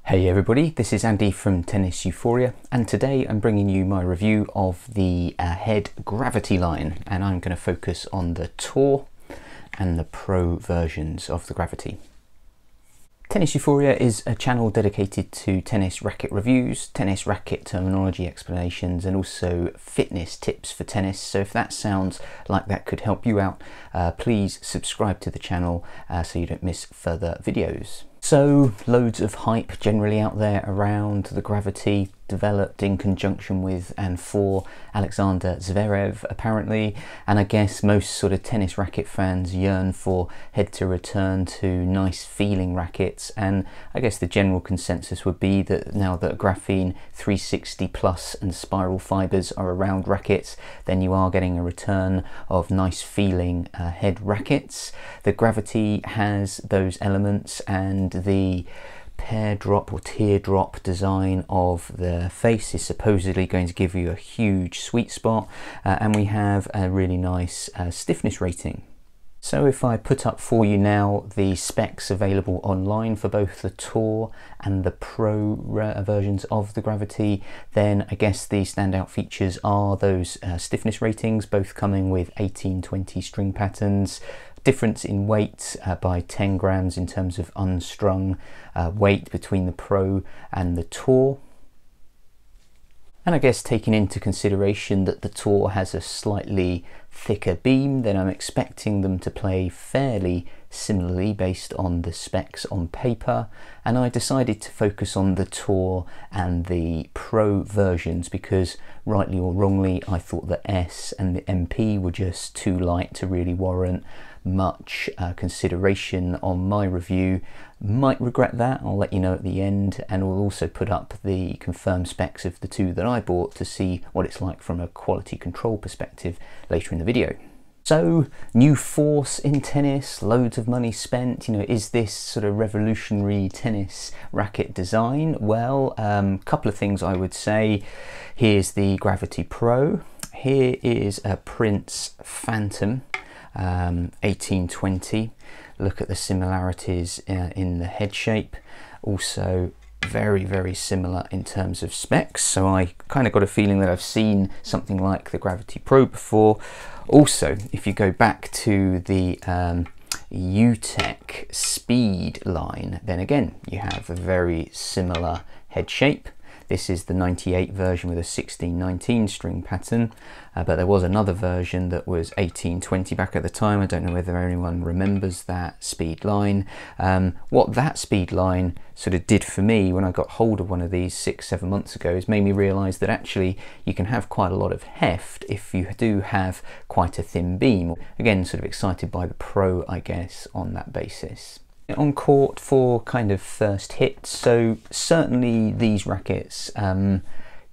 Hey everybody, this is Andy from Tennis Euphoria, and today I'm bringing you my review of the Head Gravity line, and I'm going to focus on the Tour and the Pro versions of the Gravity. Tennis Euphoria is a channel dedicated to tennis racket reviews, tennis racket terminology explanations, and also fitness tips for tennis. So if that sounds like that could help you out, please subscribe to the channel so you don't miss further videos. So loads of hype generally out there around the Gravity, developed in conjunction with and for Alexander Zverev apparently, and I guess most sort of tennis racket fans yearn for Head to return to nice feeling rackets, and I guess the general consensus would be that now that Graphene 360 plus and spiral fibers are around rackets, then you are getting a return of nice feeling Head rackets. The Gravity has those elements, and the pear drop or teardrop design of the face is supposedly going to give you a huge sweet spot, and we have a really nice stiffness rating. So if I put up for you now the specs available online for both the Tour and the Pro versions of the Gravity, then I guess the standout features are those stiffness ratings, both coming with 1820 string patterns, difference in weight by 10 grams in terms of unstrung weight between the Pro and the Tour. And I guess taking into consideration that the Tour has a slightly thicker beam, then I'm expecting them to play fairly similarly based on the specs on paper, and I decided to focus on the Tour and the Pro versions because, rightly or wrongly, I thought the S and the MP were just too light to really warrant much consideration on my review. Might regret that, I'll let you know at the end, and we'll also put up the confirmed specs of the two that I bought to see what it's like from a quality control perspective later in the video. So, new force in tennis, loads of money spent. You know, is this sort of revolutionary tennis racket design? Well, couple of things I would say. Here's the Gravity Pro. Here is a Prince Phantom 1820. Look at the similarities in the head shape. Also very similar in terms of specs, so I kind of got a feeling that I've seen something like the Gravity Pro before. Also, if you go back to the UTech Speed line, then again you have a very similar head shape. This is the 98 version with a 1619 string pattern, but there was another version that was 1820 back at the time. I don't know whether anyone remembers that speed line. What that speed line sort of did for me when I got hold of one of these 6-7 months ago is made me realise that actually you can have quite a lot of heft if you do have quite a thin beam. Again, sort of excited by the Pro, I guess, on that basis. On court for kind of first hits, so certainly these rackets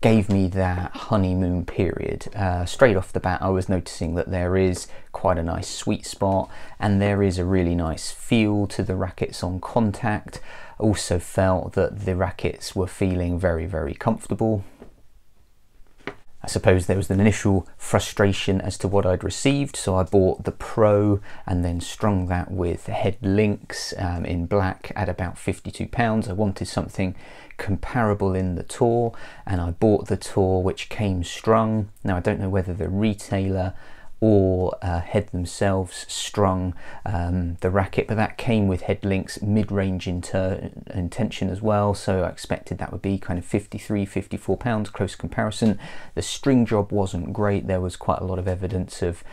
gave me that honeymoon period. Straight off the bat I was noticing that there is quite a nice sweet spot and there is a really nice feel to the rackets on contact. Also felt that the rackets were feeling very comfortable. I suppose there was an initial frustration as to what I'd received, so I bought the Pro and then strung that with head links in black at about £52. I wanted something comparable in the Tour, and I bought the Tour, which came strung. Now I don't know whether the retailer or Head themselves strung the racket, but that came with head links, mid-range intention as well, so I expected that would be kind of £53–54, close comparison. The string job wasn't great, there was quite a lot of evidence of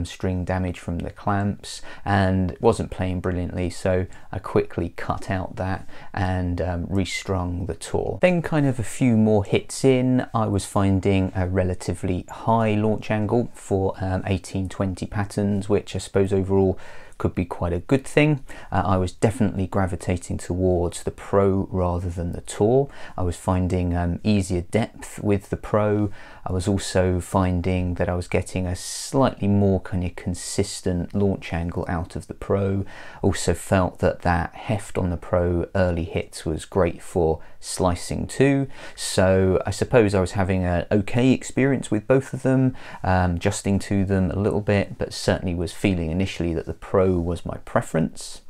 string damage from the clamps, and it wasn't playing brilliantly, so I quickly cut out that and restrung the Tour. Then kind of a few more hits in, I was finding a relatively high launch angle for 1820 patterns, which I suppose overall could be quite a good thing. I was definitely gravitating towards the Pro rather than the Tour. I was finding easier depth with the Pro. I was also finding that I was getting a slightly more kind of consistent launch angle out of the Pro. Also felt that that heft on the Pro early hits was great for slicing too. So I suppose I was having an okay experience with both of them, adjusting to them a little bit, but certainly was feeling initially that the Pro was my preference.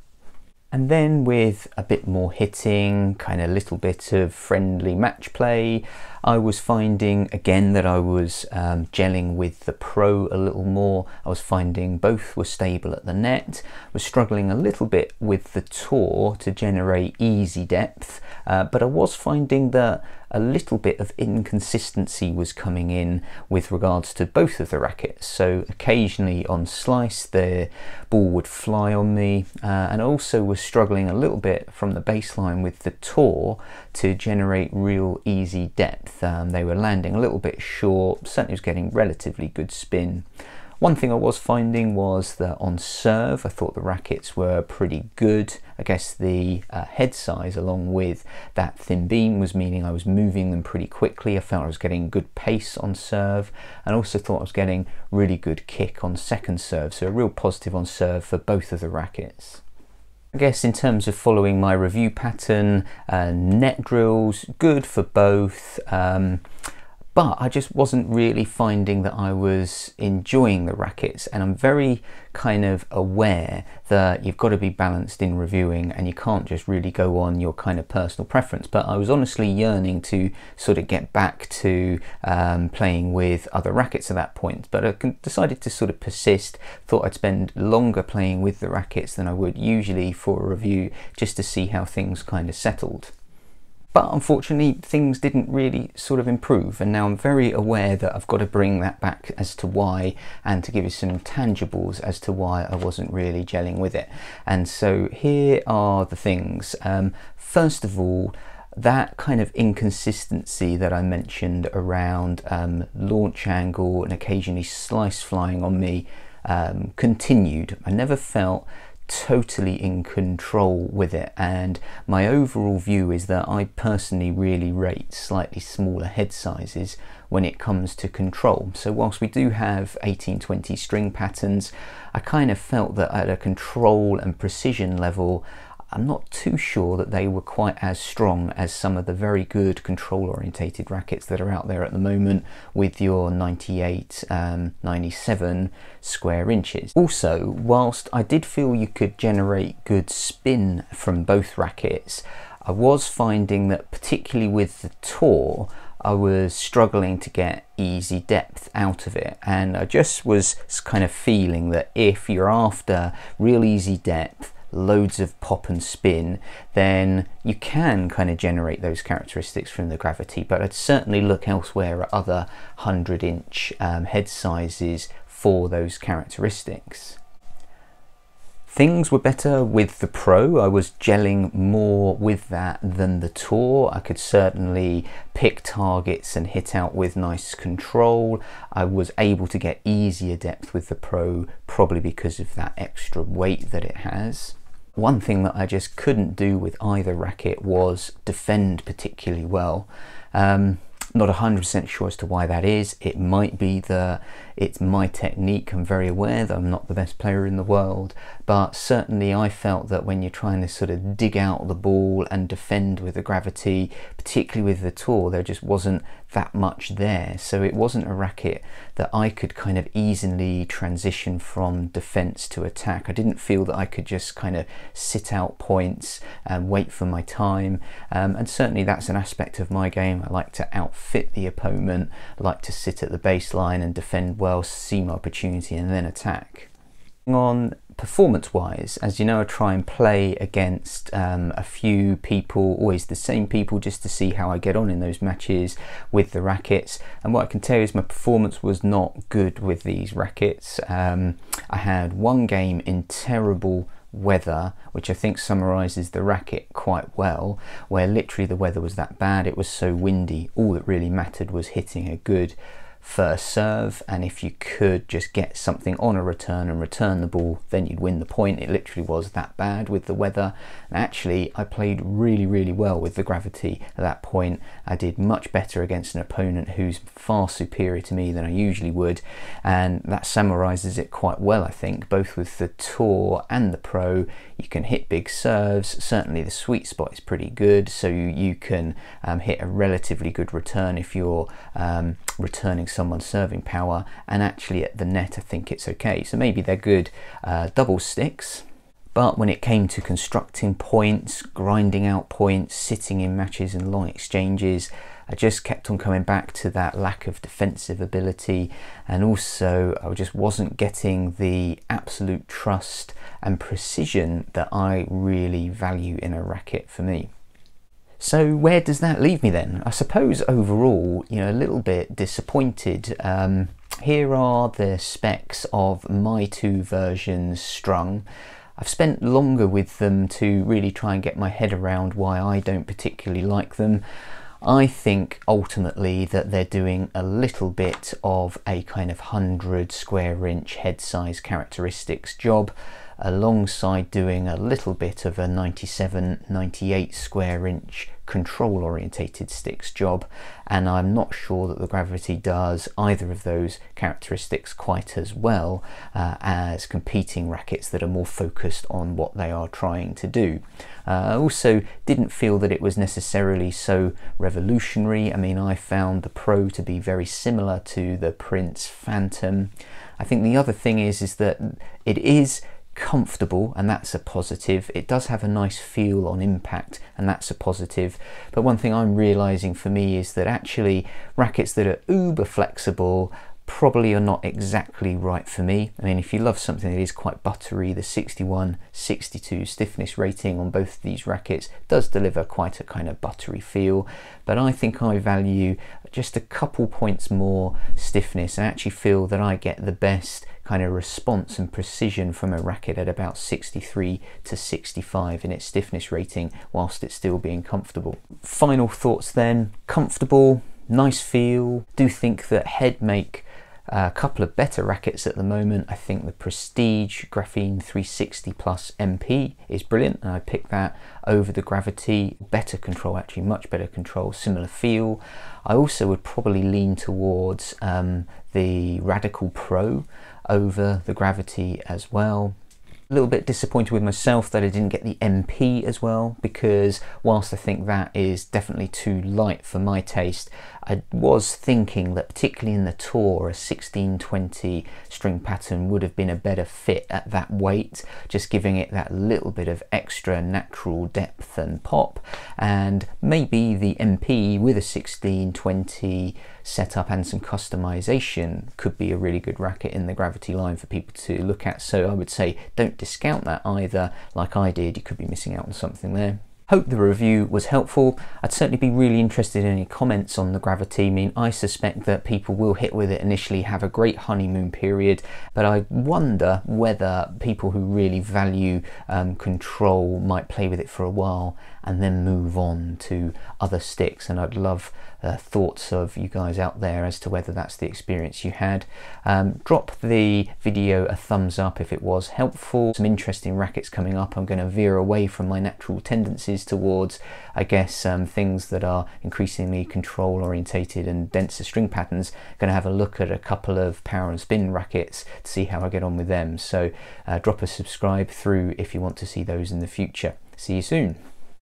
And then with a bit more hitting, kind of a little bit of friendly match play, I was finding again that I was gelling with the Pro a little more. I was finding both were stable at the net, was struggling a little bit with the Tour to generate easy depth, but I was finding that a little bit of inconsistency was coming in with regards to both of the rackets. So occasionally on slice the ball would fly on me, and also was struggling a little bit from the baseline with the Tour to generate real easy depth. They were landing a little bit short, certainly was getting relatively good spin. One thing I was finding was that on serve, I thought the rackets were pretty good. I guess the head size along with that thin beam was meaning I was moving them pretty quickly. I felt I was getting good pace on serve, and also thought I was getting really good kick on second serve. So a real positive on serve for both of the rackets. I guess in terms of following my review pattern, net drills, good for both. But I just wasn't really finding that I was enjoying the rackets, and I'm very kind of aware that you've got to be balanced in reviewing and you can't just really go on your kind of personal preference. But I was honestly yearning to sort of get back to playing with other rackets at that point, but I decided to sort of persist. Thought I'd spend longer playing with the rackets than I would usually for a review, just to see how things kind of settled. But unfortunately, things didn't really sort of improve, and now I'm very aware that I've got to bring that back as to why, and to give you some tangibles as to why I wasn't really gelling with it. And so here are the things. First of all, that kind of inconsistency that I mentioned around launch angle and occasionally slice flying on me continued. I never felt totally in control with it, and my overall view is that I personally really rate slightly smaller head sizes when it comes to control. So whilst we do have 18-20 string patterns, I kind of felt that at a control and precision level I'm not too sure that they were quite as strong as some of the very good control orientated rackets that are out there at the moment with your 98, 97 square inches. Also, whilst I did feel you could generate good spin from both rackets, I was finding that particularly with the Tour, I was struggling to get easy depth out of it, and I just was kind of feeling that if you're after real easy depth, loads of pop and spin, then you can kind of generate those characteristics from the Gravity, but I'd certainly look elsewhere at other 100-inch head sizes for those characteristics. Things were better with the Pro. I was gelling more with that than the Tour. I could certainly pick targets and hit out with nice control. I was able to get easier depth with the Pro, probably because of that extra weight that it has. One thing that I just couldn't do with either racket was defend particularly well. Not 100% sure as to why that is. It might be that it's my technique. I'm very aware that I'm not the best player in the world, but certainly I felt that when you're trying to sort of dig out the ball and defend with the Gravity, particularly with the Tour, there just wasn't that much there. So it wasn't a racket that I could kind of easily transition from defense to attack. I didn't feel that I could just kind of sit out points and wait for my time, and certainly that's an aspect of my game. I like to outfit the opponent, I like to sit at the baseline and defend well, see my opportunity and then attack. On performance wise, as you know, I try and play against a few people, always the same people, just to see how I get on in those matches with the rackets. And what I can tell you is my performance was not good with these rackets. I had one game in terrible weather, which I think summarizes the racket quite well, where literally the weather was that bad, it was so windy, all that really mattered was hitting a good first serve, and if you could just get something on a return and return the ball, then you'd win the point. It literally was that bad with the weather. And actually I played really well with the Gravity at that point. I did much better against an opponent who's far superior to me than I usually would, and that summarizes it quite well, I think. Both with the Tour and the Pro, you can hit big serves. Certainly the sweet spot is pretty good, so you can hit a relatively good return if you're returning someone's serving power, and actually at the net I think it's okay. So maybe they're good double sticks, But when it came to constructing points, grinding out points, sitting in matches and long exchanges, I just kept on coming back to that lack of defensive ability, and also I just wasn't getting the absolute trust and precision that I really value in a racket for me. So where does that leave me then? I suppose overall, a little bit disappointed. Here are the specs of my two versions strung. I've spent longer with them to really try and get my head around why I don't particularly like them. I think ultimately that they're doing a little bit of a kind of 100 square inch head size characteristics job, alongside doing a little bit of a 97-98 square inch control orientated sticks job, and I'm not sure that the Gravity does either of those characteristics quite as well as competing rackets that are more focused on what they are trying to do. I also didn't feel that it was necessarily so revolutionary. I mean, I found the Pro to be very similar to the Prince Phantom. I think the other thing is that it is comfortable, and that's a positive. It does have a nice feel on impact, and that's a positive. But one thing I'm realizing for me is that actually rackets that are uber flexible probably are not exactly right for me. I mean, if you love something that is quite buttery, the 61-62 stiffness rating on both of these rackets does deliver quite a kind of buttery feel, but I think I value just a couple points more stiffness. I actually feel that I get the best kind of response and precision from a racket at about 63-65 in its stiffness rating, whilst it's still being comfortable. Final thoughts then: comfortable, nice feel. Do think that Head make a couple of better rackets at the moment. I think the Prestige Graphene 360 Plus MP is brilliant, and I picked that over the Gravity. Better control, actually, much better control, similar feel. I also would probably lean towards the Radical Pro over the Gravity as well. A little bit disappointed with myself that I didn't get the MP as well, because whilst I think that is definitely too light for my taste, I was thinking that particularly in the Tour, a 1620 string pattern would have been a better fit at that weight, just giving it that little bit of extra natural depth and pop. And maybe the MP with a 1620 setup and some customization could be a really good racket in the Gravity line for people to look at. So I would say don't discount that either. Like I did, you could be missing out on something there. Hope the review was helpful. I'd certainly be really interested in any comments on the Gravity. I mean, I suspect that people will hit with it initially, have a great honeymoon period, but I wonder whether people who really value control might play with it for a while and then move on to other sticks. And I'd love thoughts of you guys out there as to whether that's the experience you had. Drop the video a thumbs up if it was helpful. Some interesting rackets coming up. I'm going to veer away from my natural tendencies towards, I guess, things that are increasingly control orientated and denser string patterns. Going to have a look at a couple of power and spin rackets to see how I get on with them. So drop a subscribe through if you want to see those in the future. See you soon.